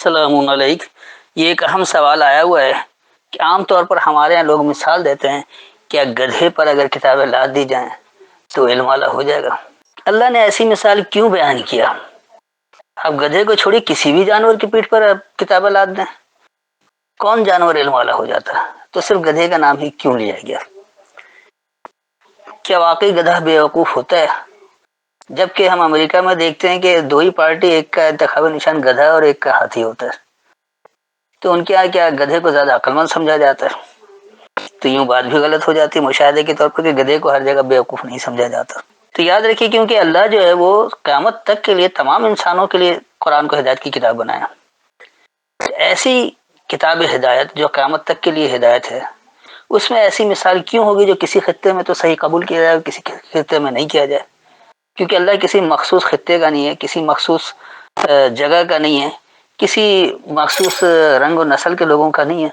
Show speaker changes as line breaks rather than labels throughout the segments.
السلام علیکم۔ یہ ایک اہم سوال آیا ہوا ہے کہ عام طور پر ہمارے یہاں لوگ مثال دیتے ہیں کیا گدھے پر اگر کتابیں لاد دی جائیں تو علم والا ہو جائے گا۔ اللہ نے ایسی مثال کیوں بیان کیا؟ اب گدھے کو چھوڑی کسی بھی جانور کی پیٹھ پر کتابیں لاد دیں، کون جانور علم والا ہو جاتا ہے؟ تو صرف گدھے کا نام ہی کیوں لیا گیا؟ کیا واقعی گدھا بیوقوف ہوتا ہے؟ جبکہ ہم امریکہ میں دیکھتے ہیں کہ دو ہی پارٹی، ایک کا انتخابی نشان گدھا اور ایک کا ہاتھی ہوتا ہے، تو ان کے یہاں کیا گدھے کو زیادہ عقل مند سمجھا جاتا ہے؟ تو یوں بات بھی غلط ہو جاتی ہے مشاہدے کے طور پر کہ گدھے کو ہر جگہ بیوقوف نہیں سمجھا جاتا۔ تو یاد رکھیے کیونکہ اللہ جو ہے وہ قیامت تک کے لیے تمام انسانوں کے لیے قرآن کو ہدایت کی کتاب بنایا۔ ایسی کتاب ہدایت جو قیامت تک کے لیے ہدایت ہے، اس میں ایسی مثال کیوں ہوگی جو کسی خطے میں تو صحیح قبول کیا جائے اور کسی خطے میں نہیں کیا جائے؟ کیونکہ اللہ کسی مخصوص خطے کا نہیں ہے، کسی مخصوص جگہ کا نہیں ہے، کسی مخصوص رنگ و نسل کے لوگوں کا نہیں ہے،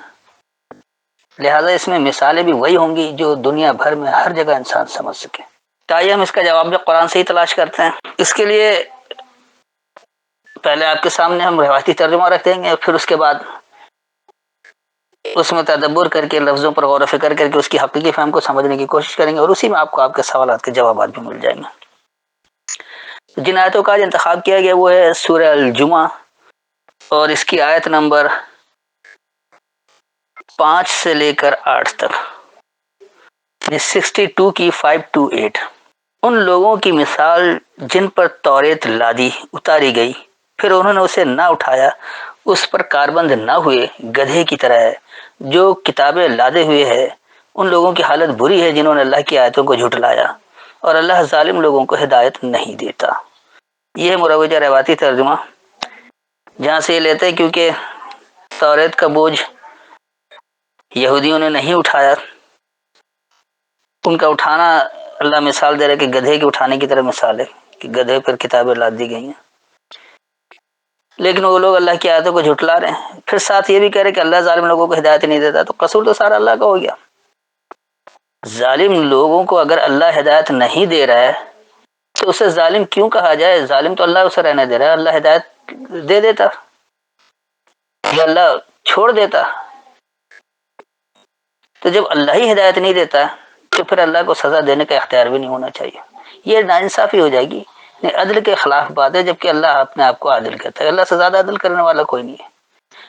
لہذا اس میں مثالیں بھی وہی ہوں گی جو دنیا بھر میں ہر جگہ انسان سمجھ سکے۔ تو آئیے ہم اس کا جواب بھی قرآن سے ہی تلاش کرتے ہیں۔ اس کے لیے پہلے آپ کے سامنے ہم روایتی ترجمہ رکھ دیں گے، پھر اس کے بعد اس میں تدبر کر کے لفظوں پر غور و فکر کر کے اس کی حقیقی فہم کو سمجھنے کی کوشش کریں گے، اور اسی میں آپ کو آپ کے سوالات کے جوابات بھی مل جائیں گے۔ جن آیتوں کا آج انتخاب کیا گیا وہ ہے سورہ الجمعہ، اور اس کی آیت نمبر 5 سے لے کر 8 تک، 62 کی 5 to 8۔ ان لوگوں کی مثال جن پر توریت لادی اتاری گئی، پھر انہوں نے اسے نہ اٹھایا، اس پر کاربند نہ ہوئے، گدھے کی طرح ہے جو کتابیں لادے ہوئے ہے۔ ان لوگوں کی حالت بری ہے جنہوں نے اللہ کی آیتوں کو جھٹلایا، اور اللہ ظالم لوگوں کو ہدایت نہیں دیتا۔ یہ ہے مروجہ روایتی ترجمہ، جہاں سے یہ لیتے ہیں کیونکہ توریت کا بوجھ یہودیوں نے نہیں اٹھایا، ان کا اٹھانا اللہ مثال دے رہے کہ گدھے کے اٹھانے کی طرح مثال ہے کہ گدھے پر کتابیں لاد دی گئی ہیں، لیکن وہ لوگ اللہ کی آیتوں کو جھٹلا رہے ہیں۔ پھر ساتھ یہ بھی کہہ رہے کہ اللہ ظالم لوگوں کو ہدایت نہیں دیتا، تو قصور تو سارا اللہ کا ہو گیا۔ ظالم لوگوں کو اگر اللہ ہدایت نہیں دے رہا ہے تو اسے ظالم کیوں کہا جائے؟ ظالم تو اللہ اسے رہنے دے رہا ہے، اللہ ہدایت دے دیتا یا اللہ چھوڑ دیتا؟ تو جب اللہ ہی ہدایت نہیں دیتا تو پھر اللہ کو سزا دینے کا اختیار بھی نہیں ہونا چاہیے، یہ ناانصافی ہو جائے گی، عدل کے خلاف بات ہے، جبکہ اللہ اپنے آپ کو عادل کہتا ہے۔ اللہ سے زیادہ عدل کرنے والا کوئی نہیں ہے۔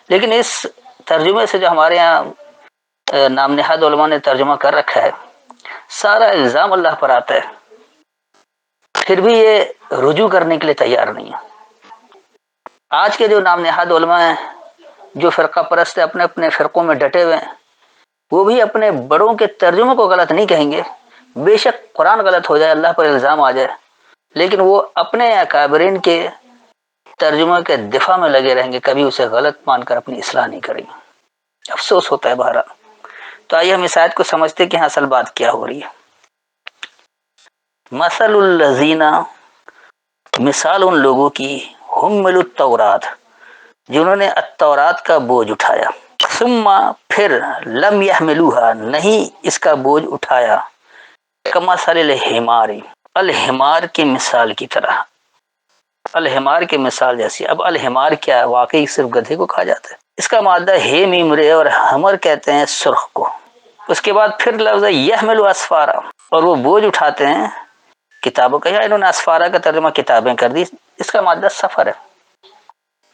لیکن اس ترجمے سے جو ہمارے یہاں نام نہاد علماء نے ترجمہ کر رکھا ہے، سارا الزام اللہ پر آتا ہے، پھر بھی یہ رجوع کرنے کے لیے تیار نہیں ہے۔ آج کے جو نام نہاد علماء ہیں، جو فرقہ پرست اپنے اپنے فرقوں میں ڈٹے ہوئے ہیں، وہ بھی اپنے بڑوں کے ترجمے کو غلط نہیں کہیں گے، بے شک قرآن غلط ہو جائے، اللہ پر الزام آ جائے، لیکن وہ اپنے اکابرین کے ترجمے کے دفاع میں لگے رہیں گے، کبھی اسے غلط مان کر اپنی اصلاح نہیں کریں گے۔ افسوس ہوتا ہے بہرحال۔ تو آئیے ہم اس آیت کو سمجھتے کہ اصل بات کیا ہو رہی ہے۔ مثل الذین، مثال ان لوگوں کی، حملوا التورات، جنہوں نے التورات کا بوجھ اٹھایا، ثم پھر لم یحملوها، نہیں اس کا بوجھ اٹھایا، کمثل الحمار، الحمار کی مثال کی طرح، الحمار کی مثال جیسی۔ اب الحمار کیا ہے؟ واقعی صرف گدھے کو کہا جاتا ہے؟ اس کا مادہ ہے میمرے، اور حمر کہتے ہیں سرخ کو۔ اس کے بعد پھر لفظ یحمل اسفارا، اور وہ بوجھ اٹھاتے ہیں کتابوں کا، یا انہوں نے اسفارا کا ترجمہ کتابیں کر دی، اس کا مادہ سفر ہے،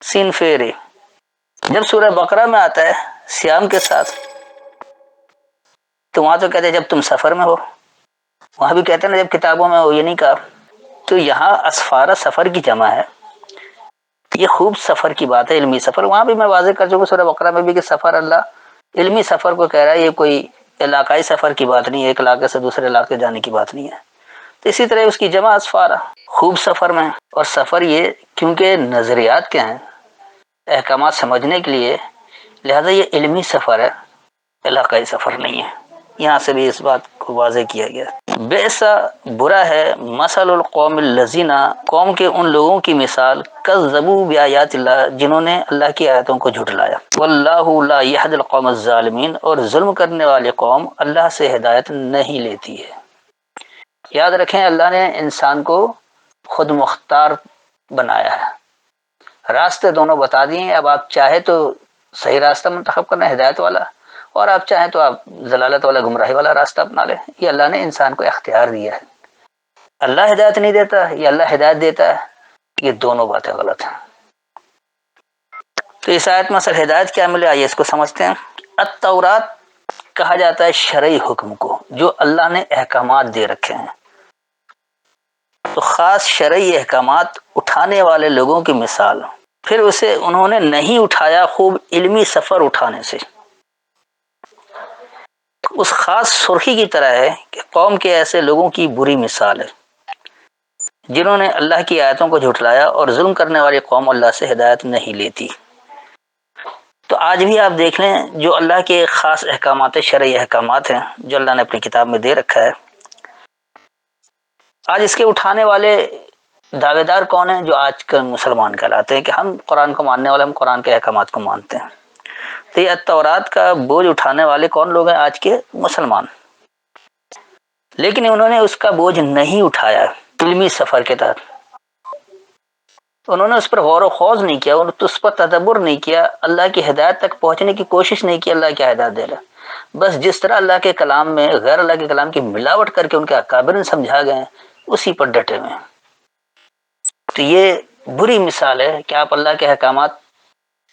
سین فیرے۔ جب سورہ بقرہ میں آتا ہے سیام کے ساتھ، تو وہاں تو کہتے ہیں جب تم سفر میں ہو، وہاں بھی کہتے ہیں نا جب کتابوں میں ہو، یہ نہیں کہا۔ تو یہاں اسفارہ سفر کی جمع ہے، یہ خوب سفر کی بات ہے، علمی سفر۔ وہاں بھی میں واضح کر چکا سورہ بقرہ میں بھی کہ سفر اللہ علمی سفر کو کہہ رہا ہے، یہ کوئی علاقائی سفر کی بات نہیں ہے، ایک علاقے سے دوسرے علاقے جانے کی بات نہیں ہے۔ تو اسی طرح اس کی جمع اسفارہ، خوب سفر میں۔ اور سفر یہ کیونکہ نظریات کے ہیں، احکامات سمجھنے کے لیے، لہذا یہ علمی سفر ہے، علاقائی سفر نہیں ہے۔ یہاں سے بھی اس بات کو واضح کیا گیا۔ بیسا برا ہے، مثل القوم الذین، قوم کے ان لوگوں کی مثال، کذبوا بآیات اللہ، جنہوں نے اللہ کی آیتوں کو جھٹلایا، واللہ لا یہدی القوم الظالمین، اور ظلم کرنے والے قوم اللہ سے ہدایت نہیں لیتی ہے۔ یاد رکھیں اللہ نے انسان کو خود مختار بنایا ہے، راستے دونوں بتا دیے، اب آپ چاہے تو صحیح راستہ منتخب کرنا ہے ہدایت والا، اور آپ چاہیں تو آپ ضلالت والا گمراہی والا راستہ اپنا لیں۔ یہ اللہ نے انسان کو اختیار دیا ہے۔ اللہ ہدایت نہیں دیتا یا اللہ ہدایت دیتا ہے، یہ دونوں باتیں غلط ہیں۔ تو اس آیت میں اصل ہدایت کیا ملے، آئیے اس کو سمجھتے ہیں۔ التورات کہا جاتا ہے شرعی حکم کو جو اللہ نے احکامات دے رکھے ہیں، تو خاص شرعی احکامات اٹھانے والے لوگوں کی مثال، پھر اسے انہوں نے نہیں اٹھایا خوب علمی سفر اٹھانے سے، اس خاص سرخی کی طرح ہے کہ قوم کے ایسے لوگوں کی بری مثال ہے جنہوں نے اللہ کی آیتوں کو جھٹلایا، اور ظلم کرنے والی قوم اللہ سے ہدایت نہیں لیتی۔ تو آج بھی آپ دیکھ لیں جو اللہ کے خاص احکامات شرعی احکامات ہیں جو اللہ نے اپنی کتاب میں دے رکھا ہے، آج اس کے اٹھانے والے دعوے دار کون ہیں؟ جو آج کل مسلمان کہلاتے ہیں کہ ہم قرآن کو ماننے والے، ہم قرآن کے احکامات کو مانتے ہیں۔ تو یہ التورات کا بوجھ اٹھانے والے کون لوگ ہیں؟ آج کے مسلمان۔ لیکن انہوں نے اس کا بوجھ نہیں اٹھایا علمی سفر کے تحت، انہوں نے اس پر غور و خوض نہیں کیا، انہوں نے اس پر تدبر نہیں کیا، اللہ کی ہدایت تک پہنچنے کی کوشش نہیں کی اللہ کیا ہدایت دے رہا۔ بس جس طرح اللہ کے کلام میں غیر اللہ کے کلام کی ملاوٹ کر کے ان کے اکابر نے سمجھا گئے ہیں، اسی پر ڈٹے ہوئے ہیں۔ تو یہ بری مثال ہے کہ آپ اللہ کے احکامات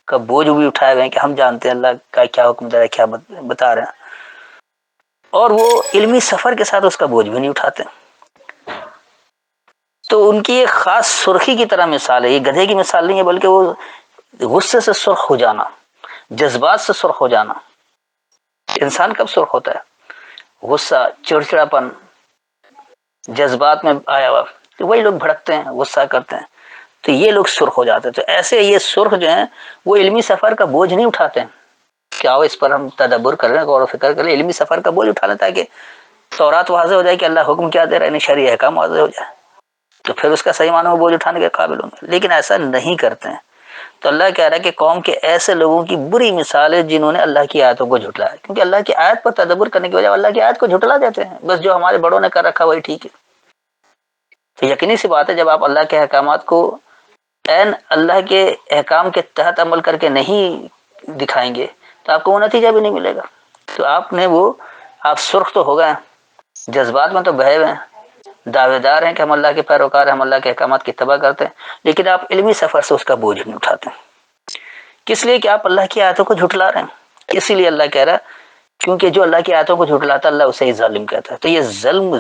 کا بوجھ بھی اٹھائے ہوئے ہیں کہ ہم جانتے ہیں اللہ کا کیا حکم دے رہا ہے، کیا بتا رہے ہیں، اور وہ علمی سفر کے ساتھ اس کا بوجھ بھی نہیں اٹھاتے۔ تو ان کی ایک خاص سرخی کی طرح مثال ہے، یہ گدھے کی مثال نہیں ہے، بلکہ وہ غصے سے سرخ ہو جانا، جذبات سے سرخ ہو جانا۔ انسان کب سرخ ہوتا ہے؟ غصہ، چڑچڑاپن، جذبات میں آیا ہوا، تو وہی لوگ بھڑکتے ہیں، غصہ کرتے ہیں، تو یہ لوگ سرخ ہو جاتے ہیں۔ تو ایسے یہ سرخ جو ہیں وہ علمی سفر کا بوجھ نہیں اٹھاتے ہیں کہ آؤ اس پر ہم تدبر کر رہے ہیں، غور و فکر کر رہے ہیں، علمی سفر کا بوجھ اٹھا لیں تاکہ تورات واضح ہو جائے کہ اللہ حکم کیا دے رہا ہے، شرعی احکام واضح ہو جائے، تو پھر اس کا صحیح معنی میں بوجھ اٹھانے کے قابل ہوں گے۔ لیکن ایسا نہیں کرتے ہیں۔ تو اللہ کہہ رہا ہے کہ قوم کے ایسے لوگوں کی بری مثال ہے جنہوں نے اللہ کی آیتوں کو جھٹلایا، کیونکہ اللہ کی آیت پر تدبر کرنے کی وجہ اللہ کی آیت کو جھٹلا دیتے ہیں، بس جو ہمارے بڑوں نے کر رکھا وہی ٹھیک ہے۔ تو یقینی سی بات ہے جب آپ اللہ کے احکامات کو عین اللہ کے احکام کے تحت عمل کر کے نہیں دکھائیں گے تو آپ کو وہ نتیجہ بھی نہیں ملے گا۔ تو آپ سرخ تو ہو گئے، جذبات میں تو بہے ہوئے ہیں، دعوے دار ہیں کہ ہم اللہ کے پیروکار ہیں، ہم اللہ کے احکامات کی اتباع کرتے ہیں، لیکن آپ علمی سفر سے اس کا بوجھ نہیں اٹھاتے۔ کس لیے کہ آپ اللہ کی آیتوں کو جھٹلا رہے ہیں۔ اسی لیے اللہ کہہ رہا ہے کیونکہ جو اللہ کی آیتوں کو جھٹلاتا ہے اللہ اسے ہی ظالم کہتا ہے۔ تو یہ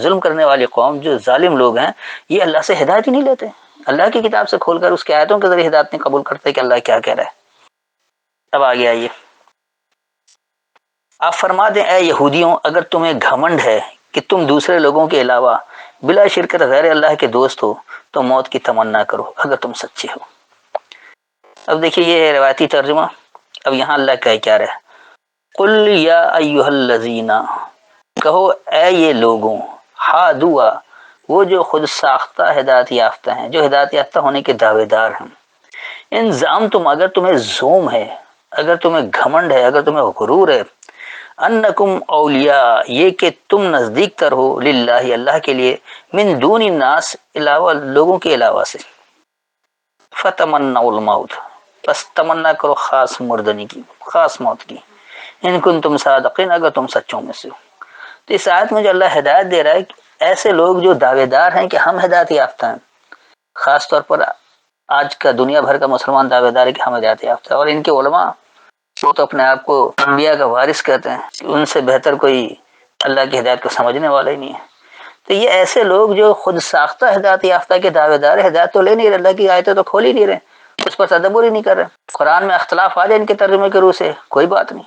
ظلم کرنے والی قوم، جو ظالم لوگ ہیں، یہ اللہ سے ہدایت ہی نہیں لیتے، اللہ کی کتاب سے کھول کر اس کی آیتوں کے ذریعے ہدایت نہیں قبول کرتے کہ اللہ کیا کہہ رہا ہے۔ اب آگے آئیے، آپ فرما دیں اے یہودیوں، اگر تمہیں گھمنڈ ہے کہ تم دوسرے لوگوں کے علاوہ بلا شرکت غیر اللہ کے دوست ہو تو موت کی تمنا کرو اگر تم سچے ہو۔ اب دیکھیے یہ ہے روایتی ترجمہ۔ اب یہاں اللہ کیا رہا ہے، قل یا ایھا الذین، کہو اے یہ لوگوں، ہادوا، وہ جو خود ساختہ ہدایت یافتہ ہیں، جو ہدایت یافتہ ہونے کے دعوے دار ہیں، ان زعمتم، اگر تمہیں زوم ہے، اگر تمہیں گھمنڈ ہے، اگر تمہیں غرور ہے، انکم اولیاء، یہ کہ تم نزدیک تر ہو، للہ، اللہ کے لیے، من دون الناس، علاوہ لوگوں کے علاوہ سے، فتمنوا الموت، بس تمنا کرو خاص مردنی کی، خاص موت کی، ان کنتم صادقین، اگر تم سچوں میں سے ہو۔ تو اس آیت میں جو اللہ ہدایت دے رہا ہے کہ ایسے لوگ جو دعوے دار ہیں کہ ہم ہدایت یافتہ ہیں، خاص طور پر آج کا دنیا بھر کا مسلمان دعوے دار ہے کہ ہم ہدایت یافتہ ہیں، اور ان کے علماء وہ تو اپنے آپ کو انبیاء کا وارث کہتے ہیں کہ ان سے بہتر کوئی اللہ کی ہدایت کو سمجھنے والا ہی نہیں ہے۔ تو یہ ایسے لوگ جو خود ساختہ ہدایت یافتہ کے دعوے دار ہیں، ہدایت تو لے نہیں رہے، اللہ کی آیتیں تو کھول ہی نہیں رہے، اس پر تدبر ہی نہیں کر رہے۔ قرآن میں اختلاف آ جائے ان کے ترجمے کے روح سے کوئی بات نہیں،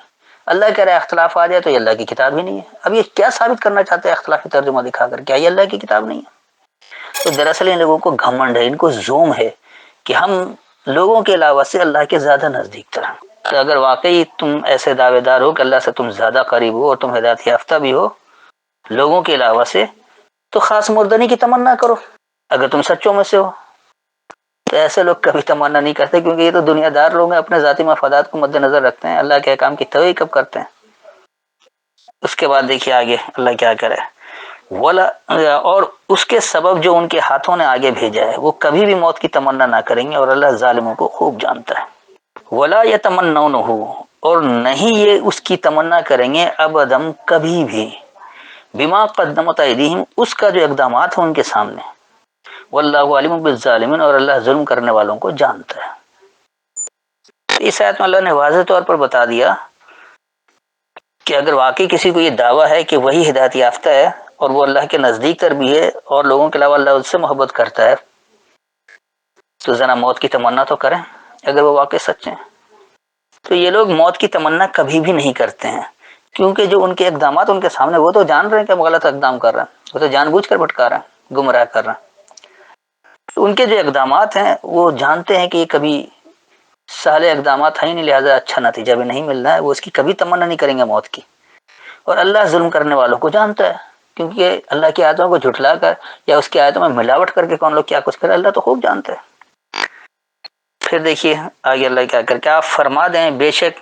اللہ کہہ رہا ہے اختلاف آ جائے تو یہ اللہ کی کتاب ہی نہیں ہے۔ اب یہ کیا ثابت کرنا چاہتے ہیں اختلافی ترجمہ دکھا کر؟ کیا یہ اللہ کی کتاب نہیں ہے؟ تو دراصل ان لوگوں کو گھمنڈ ہے، ان کو زوم ہے کہ ہم لوگوں کے علاوہ سے اللہ کے زیادہ نزدیک تر ہیں۔ تو اگر واقعی تم ایسے دعوے دار ہو کہ اللہ سے تم زیادہ قریب ہو اور تم ہدایت یافتہ بھی ہو لوگوں کے علاوہ سے، تو خاص مردنی کی تمنا کرو اگر تم سچوں میں سے ہو۔ تو ایسے لوگ کبھی تمنا نہیں کرتے، کیونکہ یہ تو دنیا دار لوگ ہیں، اپنے ذاتی مفادات کو مد نظر رکھتے ہیں، اللہ کے احکام کی توہین کب کرتے ہیں۔ اس کے بعد دیکھیے آگے اللہ کیا کرے، ولا اور اس کے سبب جو ان کے ہاتھوں نے آگے بھیجا ہے وہ کبھی بھی موت کی تمنا نہ کریں گے، اور اللہ ظالموں کو خوب جانتا ہے۔ ولا یتمنونہ، اور نہیں یہ اس کی تمنا کریں گے ابدم کبھی بھی، بما قدمت ایدیہم، اس کا جو اقدامات ہیں ان کے سامنے، واللہ علیم بالظالمین، اور اللہ ظلم کرنے والوں کو جانتا ہے۔ اس آیت میں اللہ نے واضح طور پر بتا دیا کہ اگر واقعی کسی کو یہ دعویٰ ہے کہ وہی ہدایت یافتہ ہے اور وہ اللہ کے نزدیک تر بھی ہے اور لوگوں کے علاوہ اللہ اس سے محبت کرتا ہے، تو ذرا موت کی تمنا تو کریں اگر وہ واقعی سچے ہیں۔ تو یہ لوگ موت کی تمنا کبھی بھی نہیں کرتے ہیں، کیونکہ جو ان کے اقدامات ان کے سامنے، وہ تو جان رہے ہیں کہ ہم غلط اقدام کر رہے ہیں، وہ تو جان بوجھ کر بھٹکا رہے ہیں، گمراہ کر رہے ہیں۔ تو ان کے جو اقدامات ہیں وہ جانتے ہیں کہ یہ کبھی سالے اقدامات ہیں ہی نہیں، لہٰذا اچھا نتیجہ بھی نہیں مل رہا ہے، وہ اس کی کبھی تمنا نہیں کریں گے موت کی۔ اور اللہ ظلم کرنے والوں کو جانتا ہے، کیونکہ اللہ کی آیتوں کو جھٹلا کر یا اس کی آیتوں میں ملاوٹ کر کے کون لوگ کیا کچھ کرے، اللہ تو خوب جانتا ہے۔ پھر دیکھیے آگے اللہ کیا کر کے آپ فرما دیں بے شک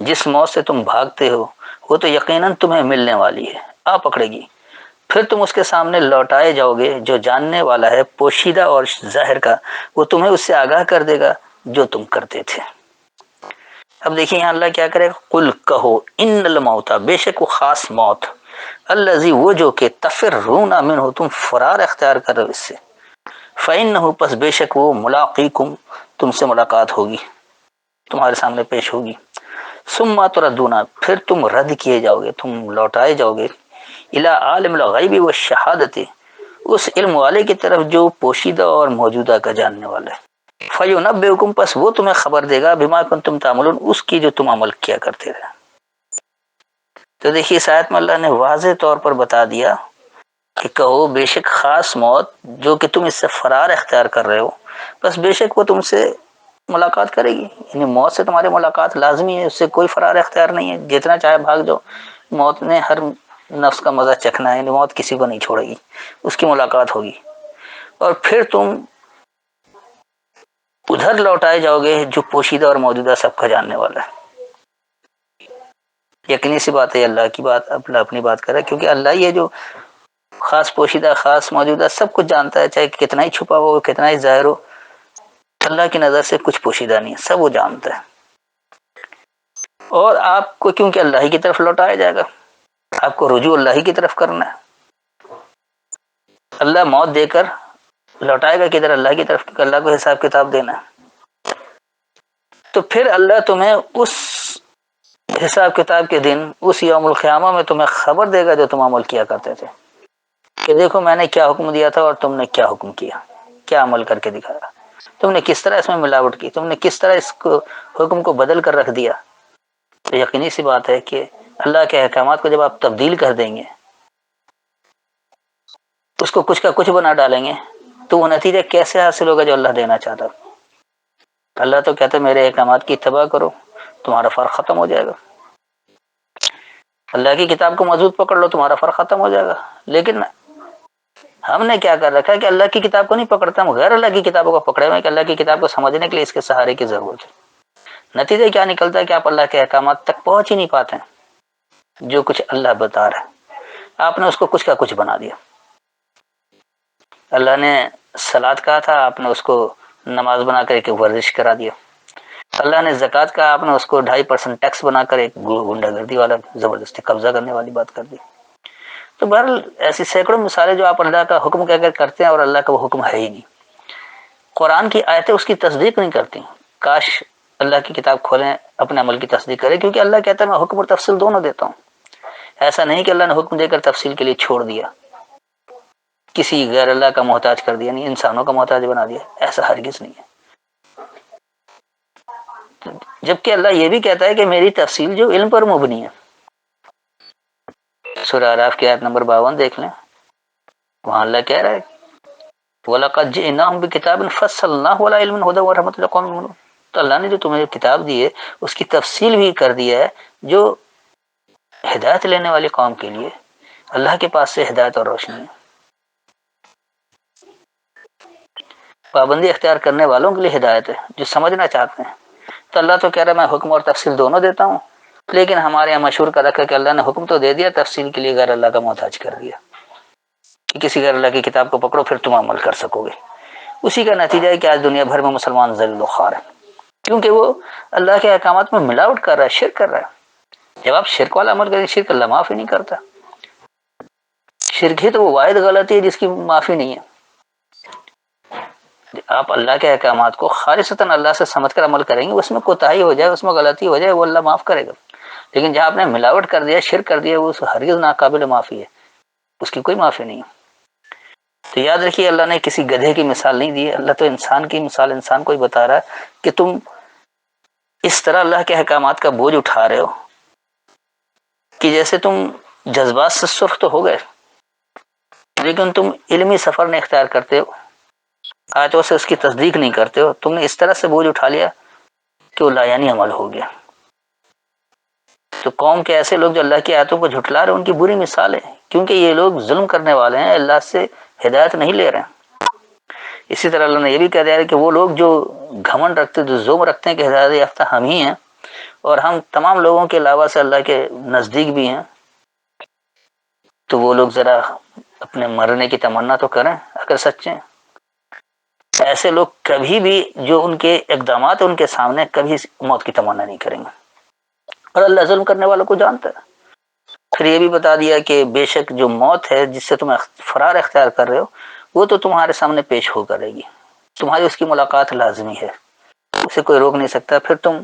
جس موت سے تم بھاگتے ہو وہ تو یقیناً تمہیں ملنے والی ہے، آ پکڑے گی، پھر تم اس کے سامنے لوٹائے جاؤ گے، جو جاننے والا ہے پوشیدہ اور ظاہر کا، وہ تمہیں اس سے آگاہ کر دے گا جو تم کرتے تھے۔ اب دیکھیں یہاں اللہ کیا کرے، قل کہو ان الموت، بے شک وہ خاص موت، الذی وہ جو کہ تفرون منہ تم فرار اختیار کر رہے ہو اس سے، فإنہ پس بے شک وہ ملاقیکم تم سے ملاقات ہوگی، تمہارے سامنے پیش ہوگی، ثم تردون پھر تم رد کیے جاؤ گے، تم لوٹائے جاؤ گے، الی عالم الغیب والشہادۃ اس علم والے کی طرف جو پوشیدہ اور موجودہ کا جاننے والا ہے، فینبئکم پس وہ تمہیں خبر دے گا بما کنتم تعملون اس کی جو تم عمل کیا کرتے رہے۔ تو دیکھیے اس آیت میں اللہ نے واضح طور پر بتا دیا کہ کہو بے شک خاص موت جو کہ تم اس سے فرار اختیار کر رہے ہو، بس بے شک وہ تم سے ملاقات کرے گی، یعنی موت سے تمہاری ملاقات لازمی ہے، اس سے کوئی فرار اختیار نہیں ہے، جتنا چاہے بھاگ جاؤ، موت نے ہر نفس کا مزہ چکھنا ہے، یعنی موت کسی کو نہیں چھوڑے گی، اس کی ملاقات ہوگی، اور پھر تم ادھر لوٹائے جاؤ گے جو پوشیدہ اور موجودہ سب کا جاننے والا ہے۔ یقینی سی بات ہے، اللہ کی بات اپنی بات کر رہا ہے، کیونکہ اللہ یہ جو خاص پوشیدہ خاص موجودہ سب کچھ جانتا ہے، چاہے کتنا ہی چھپا ہو کتنا ہی ظاہر ہو، اللہ کی نظر سے کچھ پوشیدہ نہیں ہے، سب وہ جانتا ہے۔ اور آپ کو کیونکہ اللہ ہی کی طرف لوٹایا جائے گا، آپ کو رجوع اللہ ہی کی طرف کرنا ہے، اللہ موت دے کر لوٹائے گا کدھر، اللہ کی طرف، اللہ کو حساب کتاب دینا ہے۔ تو پھر اللہ تمہیں اس حساب کتاب کے دن، اس یوم القیامہ میں تمہیں خبر دے گا جو تم عمل کیا کرتے تھے، کہ دیکھو میں نے کیا حکم دیا تھا اور تم نے کیا حکم کیا، کیا عمل کر کے دکھایا، تم نے کس طرح اس میں ملاوٹ کی، تم نے کس طرح اس کو حکم کو بدل کر رکھ دیا۔ تو یقینی سی بات ہے کہ اللہ کے احکامات کو جب آپ تبدیل کر دیں گے، اس کو کچھ کا کچھ بنا ڈالیں گے، تو وہ نتیجہ کیسے حاصل ہوگا جو اللہ دینا چاہتا۔ اللہ تو کہتا ہے میرے احکامات کی اتباع کرو، تمہارا فرق ختم ہو جائے گا، اللہ کی کتاب کو مضبوط پکڑ لو، تمہارا فرق ختم ہو جائے گا۔ لیکن ہم نے کیا کر رکھا ہے کہ اللہ کی کتاب کو نہیں پکڑتے، ہم غیر اللہ کی کتابوں کو پکڑے ہوئے ہیں کہ اللہ کی کتاب کو سمجھنے کے لیے اس کے سہارے کی ضرورت ہے۔ نتیجہ کیا نکلتا ہے کہ آپ اللہ کے احکامات تک پہنچ ہی نہیں پاتے ہیں، جو کچھ اللہ بتا رہا ہے آپ نے اس کو کچھ کا کچھ بنا دیا۔ اللہ نے صلاۃ کہا تھا، آپ نے اس کو نماز بنا کر ایک ورزش کرا دیا۔ اللہ نے زکوٰۃ کہا، آپ نے اس کو 2.5% ٹیکس بنا کر ایک گنڈا گردی والا زبردستی قبضہ کرنے والی بات کر دی۔ تو بہرحال ایسی سینکڑوں مثالیں جو آپ اللہ کا حکم کہہ کر کرتے ہیں اور اللہ کا وہ حکم ہے ہی نہیں۔ قرآن کی آیتیں اس کی تصدیق نہیں کرتی، کاش اللہ کی کتاب کھولیں اپنے عمل کی تصدیق کریں، کیونکہ اللہ کہتا ہے میں حکم اور تفصیل دونوں دیتا ہوں۔ ایسا نہیں کہ اللہ نے حکم دے کر تفصیل کے لیے چھوڑ دیا، کسی غیر اللہ کا محتاج کر دیا، نہیں انسانوں کا محتاج بنا دیا، ایسا ہرگز نہیں ہے۔ جبکہ اللہ یہ بھی کہتا ہے کہ میری تفصیل جو علم پر مبنی ہے۔ سورہ اعراف کی آیت نمبر 52 دیکھ لیں، وہاں اللہ کہہ رہا ہے وَلَقَدْ جِئْنَاهُمْ بِكِتَابٍ فَصَّلْنَاهُ عَلَىٰ عِلْمٍ هُدًى وَرَحْمَةً لِّقَوْمٍ يُؤْمِنُونَ۔ تو اللہ نے جو تمہیں کتاب دی ہے اس کی تفصیل بھی کر دی ہے، جو ہدایت لینے والی قوم کے لیے اللہ کے پاس سے ہدایت اور روشنی ہے، پابندی اختیار کرنے والوں کے لیے ہدایت ہے جو سمجھنا چاہتے ہیں۔ تو اللہ تو کہہ رہا ہے میں حکم اور تفصیل دونوں دیتا ہوں، لیکن ہمارے یہاں مشہور کر رکھا کہ اللہ نے حکم تو دے دیا، تفصیل کے لیے غیر اللہ کا محتاج کر دیا۔ کہ کسی کا اللہ کی کتاب کو پکڑو پھر تم عمل کر سکو گے. اسی کا نتیجہ ہے کہ آج دنیا بھر میں مسلمان ذلیل و خوار ہیں، کیونکہ وہ اللہ کے احکامات میں ملاوٹ کر رہا ہے، شرک کر رہا ہے. جب آپ شرک والا عمل کریں، شرک اللہ معاف ہی نہیں کرتا. شرک ہی تو وہ واحد غلطی ہے جس کی معافی نہیں ہے. آپ اللہ کے احکامات کو خالصتاً اللہ سے سمجھ کر عمل کریں گے، اس میں کوتاہی ہو جائے، اس میں غلطی ہو جائے، وہ اللہ معاف کرے گا. لیکن جہاں آپ نے ملاوٹ کر دیا، شرک کر دیا، وہ ہرگز ناقابل معافی ہے، اس کی کوئی معافی نہیں. تو یاد رکھیے، اللہ نے کسی گدھے کی مثال نہیں دی ہے، اللہ تو انسان کی مثال انسان کو ہی بتا رہا ہے کہ تم اس طرح اللہ کے احکامات کا بوجھ اٹھا رہے ہو کہ جیسے تم جذبات سے سرخ تو ہو گئے، لیکن تم علمی سفر نہیں اختیار کرتے ہو، آیتوں سے اس کی تصدیق نہیں کرتے ہو. تم نے اس طرح سے بوجھ اٹھا لیا کہ وہ لایانی عمل ہو گیا. تو قوم کے ایسے لوگ جو اللہ کی آیتوں کو جھٹلا رہے ہیں، ان کی بری مثال ہے، کیونکہ یہ لوگ ظلم کرنے والے ہیں، اللہ سے ہدایت نہیں لے رہے ہیں. اسی طرح اللہ نے یہ بھی کہہ دیا کہ وہ لوگ جو گھمنڈ رکھتے، جو زوم رکھتے ہیں کہ ہدایت یافتہ ہم ہی ہیں اور ہم تمام لوگوں کے علاوہ سے اللہ کے نزدیک بھی ہیں، تو وہ لوگ ذرا اپنے مرنے کی تمنا تو کریں اگر سچے ہیں. ایسے لوگ کبھی بھی جو ان کے اقدامات ان کے سامنے، کبھی موت کی تمنا نہیں کریں گے. اور اللہ ظلم کرنے والوں کو جانتا ہے. پھر یہ بھی بتا دیا کہ بے شک جو موت ہے جس سے تم فرار اختیار کر رہے ہو، وہ تو تمہارے سامنے پیش ہو کرے گی، تمہاری اس کی ملاقات لازمی ہے، اسے کوئی روک نہیں سکتا. پھر تم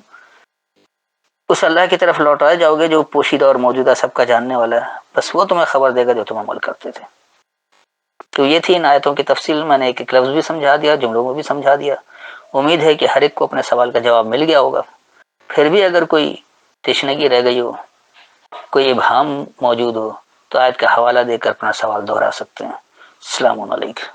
اس اللہ کی طرف لوٹائے جاؤ گے جو پوشیدہ اور موجودہ سب کا جاننے والا ہے، بس وہ تمہیں خبر دے گا جو تم عمل کرتے تھے. تو یہ تھی ان آیتوں کی تفصیل. میں نے ایک ایک لفظ بھی سمجھا دیا، جملوں میں بھی سمجھا دیا. امید ہے کہ ہر ایک کو اپنے سوال کا جواب مل گیا ہوگا. پھر بھی اگر کوئی تشنگی رہ گئی ہو، کوئی ابہام موجود ہو، تو آیت کا حوالہ دے کر اپنا سوال دہرا سکتے ہیں. السلام علیکم.